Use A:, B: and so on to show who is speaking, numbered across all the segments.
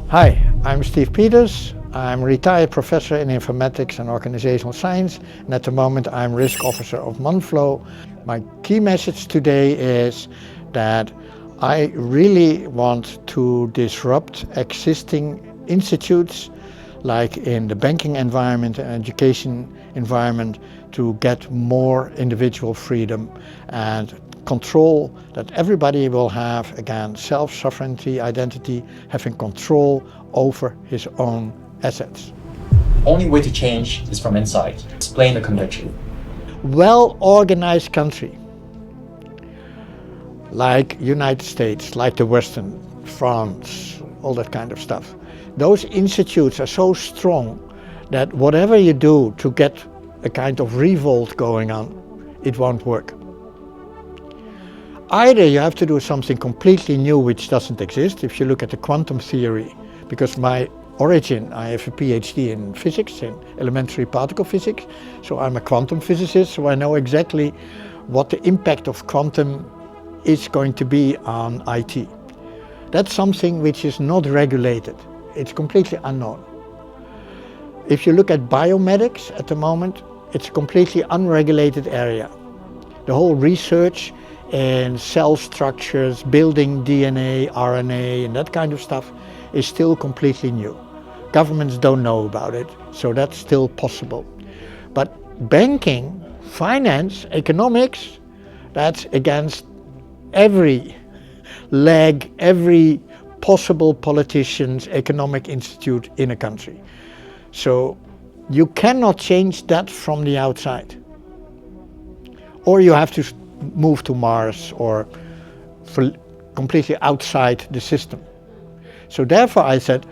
A: Hi, I'm Steef Peters. I'm a retired professor in informatics and organizational science, and at the moment I'm risk officer of Monflo. My key message today is that I really want to disrupt existing institutes like in the banking environment and education environment to get more individual freedom and control that everybody will have, again, self-sovereignty, identity, having control over his own assets.
B: Only way to change is from inside. Explain the conviction.
A: Well-organized country, like United States, like the Western, France, all that kind of stuff. Those institutes are so strong that whatever you do to get a kind of revolt going on, it won't work. Either you have to do something completely new which doesn't exist. If you look at the quantum theory, because my origin, I have a PhD in physics, in elementary particle physics, so I'm a quantum physicist, so I know exactly what the impact of quantum is going to be on IT. That's something which is not regulated. It's completely unknown. If you look at biomedics at the moment, it's a completely unregulated area. The whole research in cell structures, building DNA, RNA, and that kind of stuff is still completely new. Governments don't know about it, so that's still possible. But banking, finance, economics, that's against every leg, every possible politician's economic institute in a country. So you cannot change that from the outside. Or you have to move to Mars or completely outside the system. So therefore I said,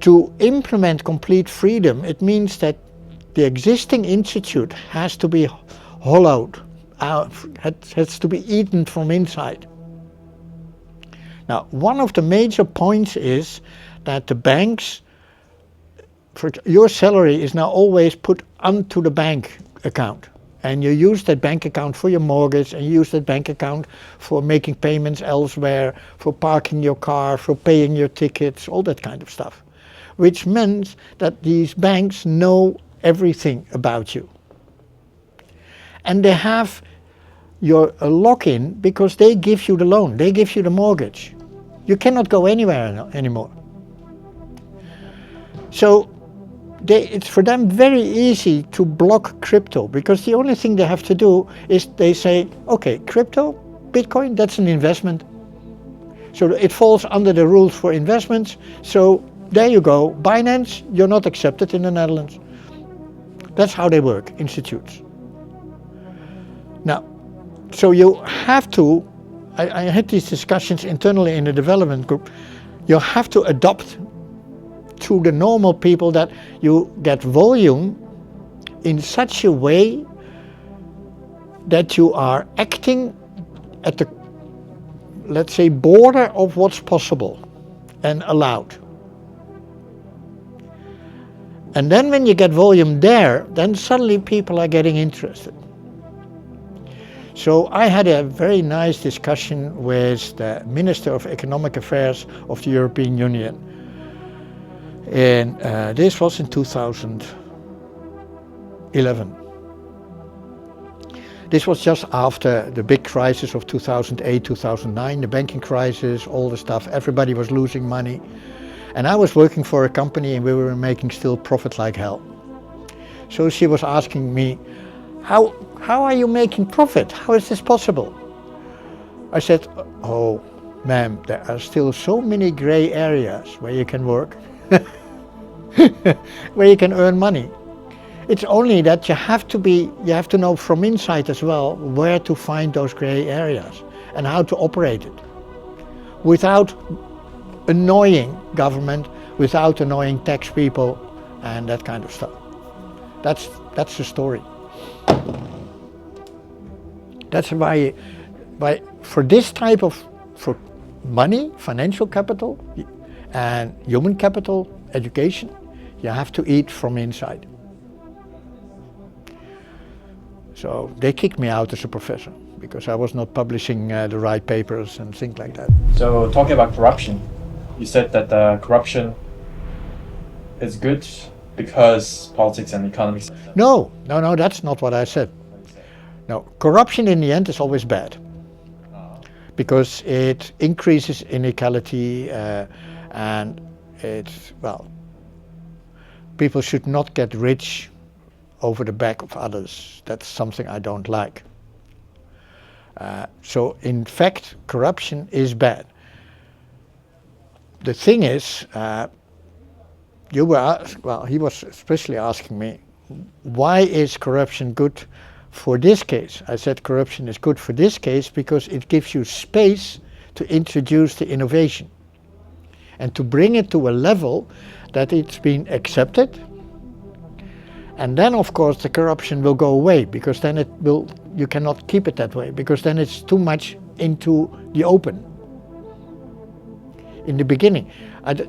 A: to implement complete freedom, it means that the existing institute has to be hollowed out, has to be eaten from inside. Now, one of the major points is that the banks, your salary is now always put onto the bank account. And you use that bank account for your mortgage, and you use that bank account for making payments elsewhere, for parking your car, for paying your tickets, all that kind of stuff. Which means that these banks know everything about you. And they have your lock-in because they give you the loan, they give you the mortgage. You cannot go anywhere anymore. So it's for them very easy to block crypto, because the only thing they have to do is they say, okay, crypto, Bitcoin, that's an investment. So it falls under the rules for investments. So there you go, Binance, you're not accepted in the Netherlands. That's how they work, institutes. Now, so you have to, I had these discussions internally in the development group, you have to adopt to the normal people that you get volume in such a way that you are acting at the, let's say, border of what's possible and allowed. And then when you get volume there, then suddenly people are getting interested. So I had a very nice discussion with the Minister of Economic Affairs of the European Union. And this was in 2011. This was just after the big crisis of 2008, 2009, the banking crisis, all the stuff. Everybody was losing money. And I was working for a company and we were making still profit like hell. So she was asking me, how are you making profit? How is this possible? I said, oh, ma'am, there are still so many gray areas where you can work. Where you can earn money. It's only that you have to know from inside as well where to find those gray areas and how to operate it without annoying government, without annoying tax people and that kind of stuff. That's the story. That's why for this type of, for money, financial capital and human capital, education, you have to eat from inside. So they kicked me out as a professor because I was not publishing the right papers and things like that.
B: So talking about corruption, you said that corruption is good because politics and economics.
A: No, that's not what I said. No, corruption in the end is always bad because it increases inequality and it's, well, people should not get rich over the back of others. That's something I don't like. So in fact, corruption is bad. The thing is, he was especially asking me, why is corruption good for this case? I said corruption is good for this case because it gives you space to introduce the innovation and to bring it to a level that it's been accepted. And then of course the corruption will go away because then you cannot keep it that way because then it's too much into the open in the beginning. And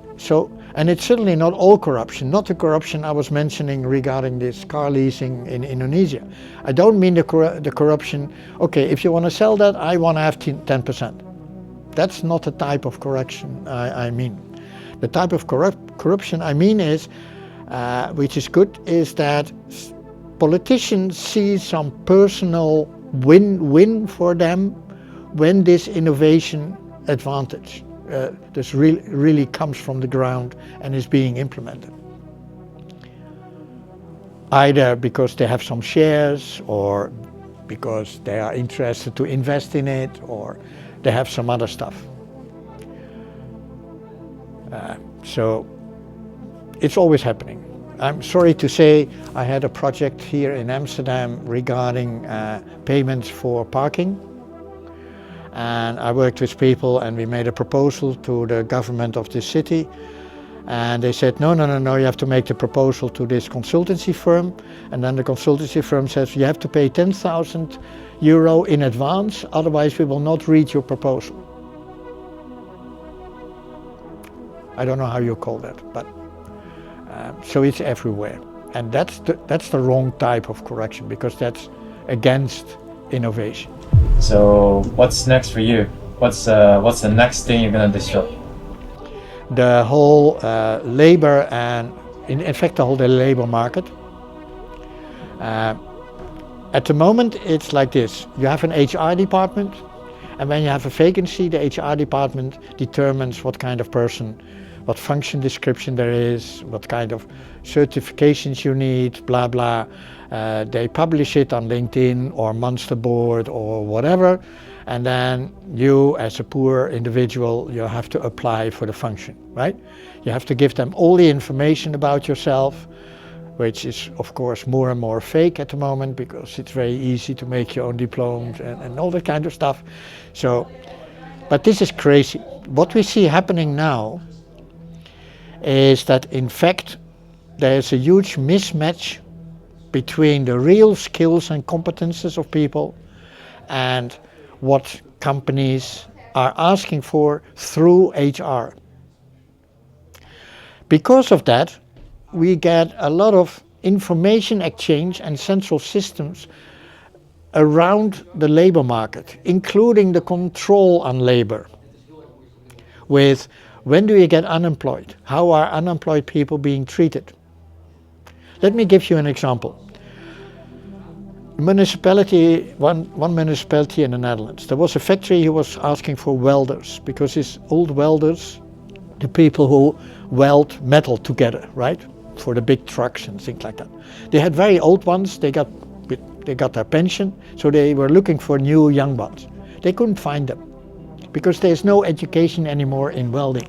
A: it's certainly not all corruption, not the corruption I was mentioning regarding this car leasing in Indonesia. I don't mean the corruption, okay, if you want to sell that, I want to have 10%. That's not the type of corruption I mean. The type of corruption I mean is, which is good, is that politicians see some personal win-win for them when this innovation advantage this really comes from the ground and is being implemented. Either because they have some shares or because they are interested to invest in it or they have some other stuff. So it's always happening. I'm sorry to say I had a project here in Amsterdam regarding payments for parking. And I worked with people and we made a proposal to the government of this city. And they said, no, you have to make the proposal to this consultancy firm. And then the consultancy firm says, you have to pay 10,000 euro in advance, otherwise we will not read your proposal. I don't know how you call that, but so it's everywhere. And that's the wrong type of corruption because that's against innovation.
B: So what's next for you? What's the next thing you're going to disrupt?
A: The whole labor and in fact the whole labor market. At the moment it's like this. You have an HR department and when you have a vacancy, the HR department determines what kind of person, what function description there is, what kind of certifications you need, blah blah. They publish it on LinkedIn or Monsterboard or whatever, and then you as a poor individual, you have to apply for the function, right? You have to give them all the information about yourself, which is of course more and more fake at the moment because it's very easy to make your own diplomas and all that kind of stuff. So, but this is crazy. What we see happening now is that in fact there's a huge mismatch between the real skills and competences of people and what companies are asking for through HR. Because of that, we get a lot of information exchange and central systems around the labor market, including the control on labor. With when do you get unemployed? How are unemployed people being treated? Let me give you an example. Municipality, one municipality in the Netherlands, there was a factory who was asking for welders because his old welders, the people who weld metal together, right, for the big trucks and things like that. They had very old ones. They got their pension, so they were looking for new young ones. They couldn't find them because there's no education anymore in welding.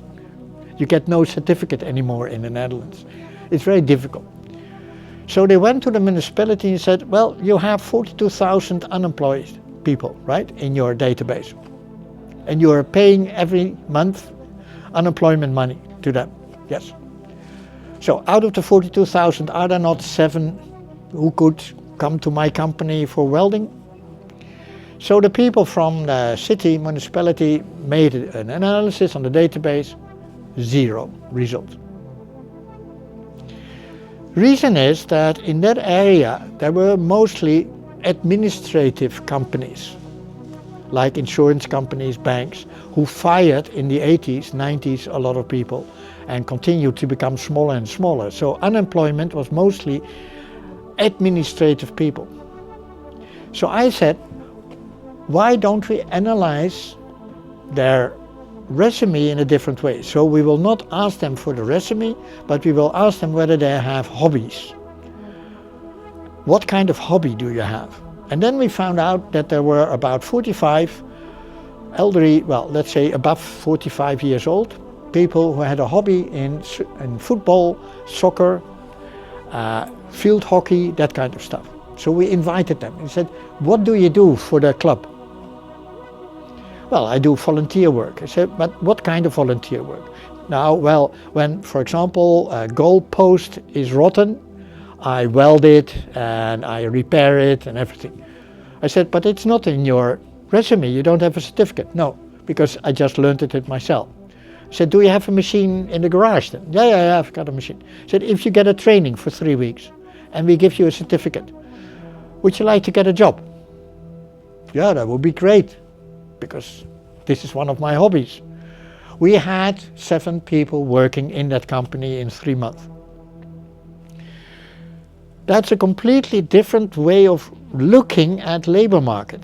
A: You get no certificate anymore in the Netherlands. It's very difficult. So they went to the municipality and said, well, you have 42,000 unemployed people, right, in your database. And you are paying every month unemployment money to them. Yes. So out of the 42,000, are there not 7 who could come to my company for welding? So the people from the city, municipality, made an analysis on the database, 0 result. Reason is that in that area there were mostly administrative companies, like insurance companies, banks, who fired in the 80s, 90s a lot of people and continued to become smaller and smaller. So unemployment was mostly administrative people. So I said, why don't we analyze their resume in a different way? So we will not ask them for the resume, but we will ask them whether they have hobbies. What kind of hobby do you have? And then we found out that there were about 45 elderly, well, let's say above 45 years old, people who had a hobby in football, soccer, field hockey, that kind of stuff. So we invited them and said, what do you do for the club? Well, I do volunteer work. I said, but what kind of volunteer work? Now, well, when, for example, a goal post is rotten, I weld it and I repair it and everything. I said, but it's not in your resume, you don't have a certificate. No, because I just learned it myself. I said, do you have a machine in the garage then? Yeah, I've got a machine. I said, if you get a training for 3 weeks and we give you a certificate, would you like to get a job? Yeah, that would be great, because this is one of my hobbies. We had 7 people working in that company in 3 months. That's a completely different way of looking at labor market.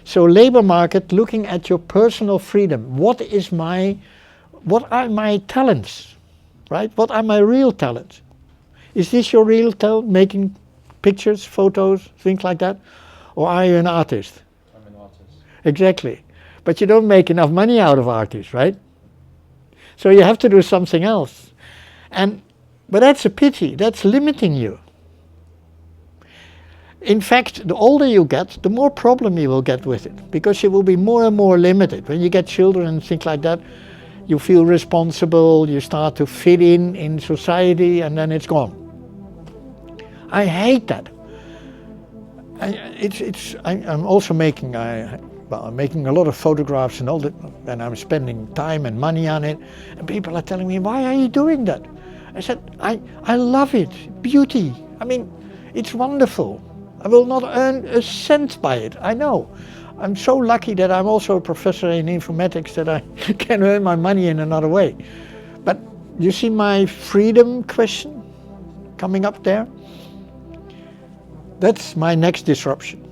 A: So labor market, looking at your personal freedom. What are my talents, right? What are my real talents? Is this your real talent, making pictures, photos, things like that? Or are you an artist?
B: I'm an artist.
A: Exactly. But you don't make enough money out of artists, right? So you have to do something else. But that's a pity, that's limiting you. In fact, the older you get, the more problem you will get with it, because you will be more and more limited. When you get children and things like that, you feel responsible, you start to fit in society, and then it's gone. I hate that. I'm also making I'm making a lot of photographs and all that, and I'm spending time and money on it, and people are telling me, why are you doing that? I said, I love it, beauty. I mean, it's wonderful. I will not earn a cent by it, I know. I'm so lucky that I'm also a professor in informatics that I can earn my money in another way. But you see my freedom question coming up there? That's my next disruption.